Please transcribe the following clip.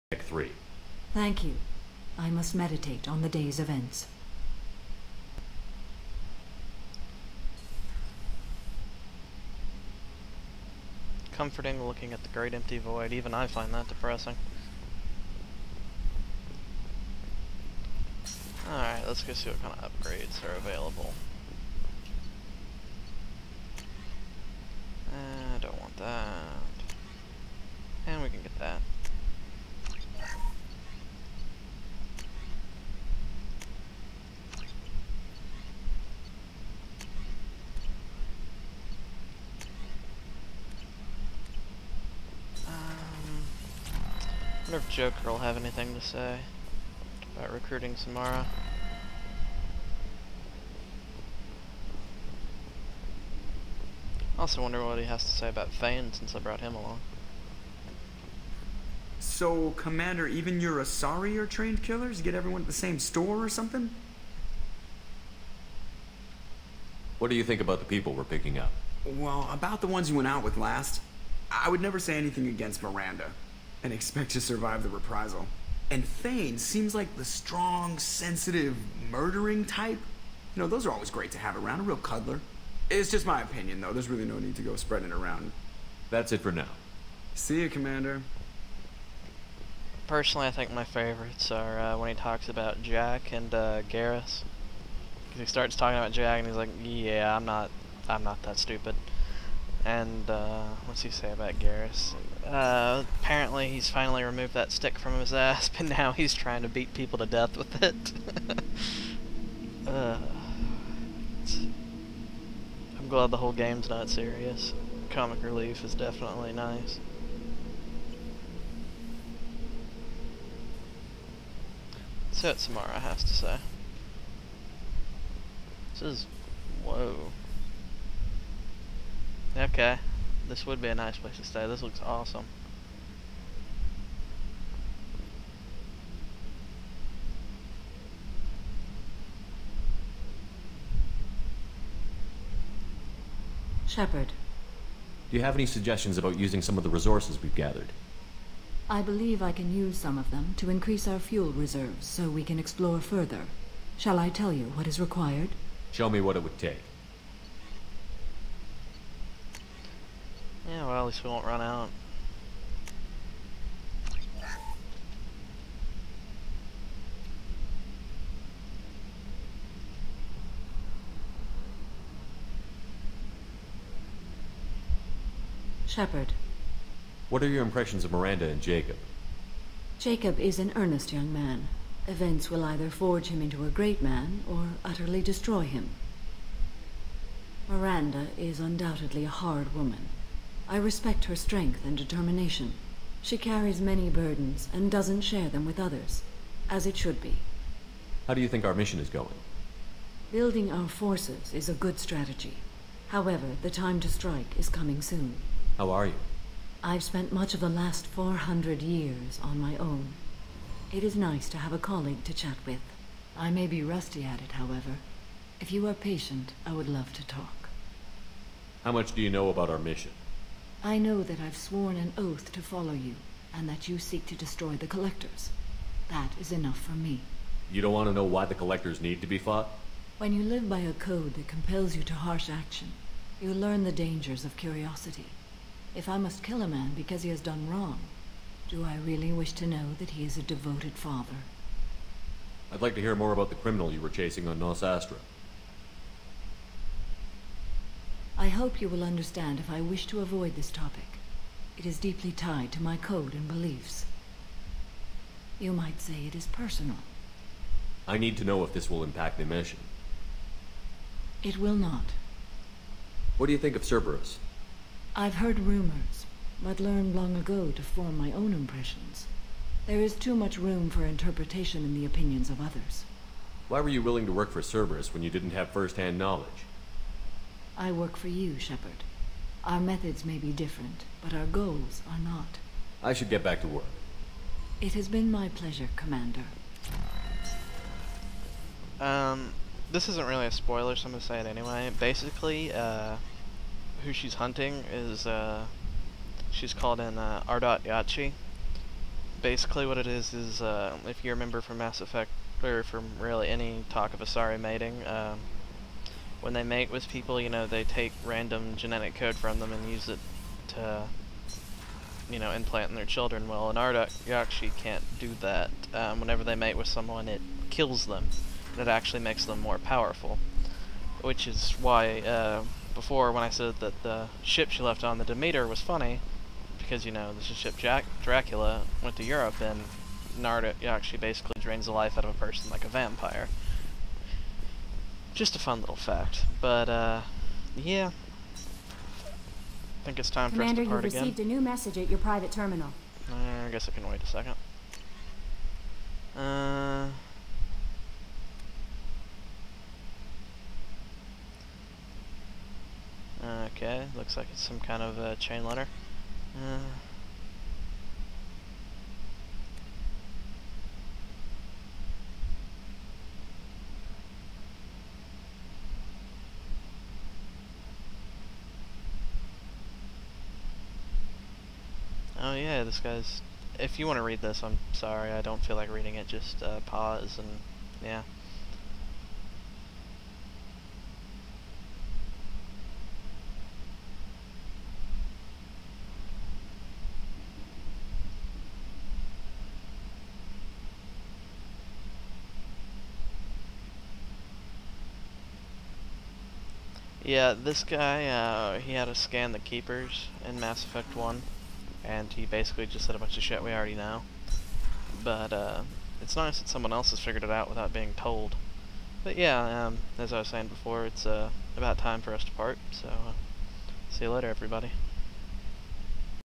Deck 3. Thank you. I must meditate on the day's events. Comforting looking at the great empty void. Even I find that depressing. Alright, let's go see what kind of upgrades are available. I don't want that. And we can get that. I wonder if Joker will have anything to say about recruiting Samara. Also wonder what he has to say about Fane since I brought him along. So, Commander, even your Asari are trained killers? Get everyone at the same store or something? What do you think about the people we're picking up? Well, about the ones you went out with last, I would never say anything against Miranda and expect to survive the reprisal. And Thane seems like the strong, sensitive, murdering type. You know, those are always great to have around, a real cuddler. It's just my opinion, though. There's really no need to go spreading it around. That's it for now. See you, Commander. Personally, I think my favorites are when he talks about Jack and Garrus. Because he starts talking about Jack and he's like, yeah, I'm not that stupid. And what's he say about Garrus? Apparently he's finally removed that stick from his ass, but now he's trying to beat people to death with it. I'm glad the whole game's not serious. Comic relief is definitely nice. See what Samara has to say. This is... whoa. Okay. This would be a nice place to stay. This looks awesome. Shepard, Do you have any suggestions about using some of the resources we've gathered? I believe I can use some of them to increase our fuel reserves so we can explore further. Shall I tell you what is required? Show me what it would take. Yeah, well, at least we won't run out. Shepard, What are your impressions of Miranda and Jacob? Jacob is an earnest young man. Events will either forge him into a great man or utterly destroy him. Miranda is undoubtedly a hard woman. I respect her strength and determination. She carries many burdens and doesn't share them with others, as it should be. How do you think our mission is going? Building our forces is a good strategy. However, the time to strike is coming soon. How are you? I've spent much of the last 400 years on my own. It is nice to have a colleague to chat with. I may be rusty at it, however. If you are patient, I would love to talk. How much do you know about our mission? I know that I've sworn an oath to follow you, and that you seek to destroy the Collectors. That is enough for me. You don't want to know why the Collectors need to be fought? When you live by a code that compels you to harsh action, you learn the dangers of curiosity. If I must kill a man because he has done wrong, do I really wish to know that he is a devoted father? I'd like to hear more about the criminal you were chasing on Nos Astra. I hope you will understand if I wish to avoid this topic. It is deeply tied to my code and beliefs. You might say it is personal. I need to know if this will impact the mission. It will not. What do you think of Cerberus? I've heard rumors, but learned long ago to form my own impressions. There is too much room for interpretation in the opinions of others. Why were you willing to work for Cerberus when you didn't have first-hand knowledge? I work for you, Shepard. Our methods may be different, but our goals are not. I should get back to work. It has been my pleasure, Commander. This isn't really a spoiler, so I'm gonna say it anyway. Basically, who she's hunting is, she's called in Ardot Yachi. basically what it is, if you remember from Mass Effect, or from really any talk of Asari mating, when they mate with people, you know, they take random genetic code from them and use it to, you know, implant in their children. Well, in Ardoch-Yakshi can't do that. Whenever they mate with someone, it kills them, and it actually makes them more powerful. Which is why, before when I said that the ship she left on, the Demeter, was funny, because, you know, this is ship Dracula went to Europe, and Ardoch-Yakshi basically drains the life out of a person like a vampire. Just a fun little fact. But, yeah. I think it's time Commander, for us to part you've again. received a new message at your private terminal. I guess I can wait a second. Okay, looks like it's some kind of a chain letter. Oh yeah, this guy's... If you want to read this, I'm sorry, I don't feel like reading it, just pause and... yeah. Yeah, this guy, he had to scan the Keepers in Mass Effect 1, and he basically just said a bunch of shit we already know. But, it's nice that someone else has figured it out without being told. But yeah, as I was saying before, it's about time for us to part, so see you later, everybody.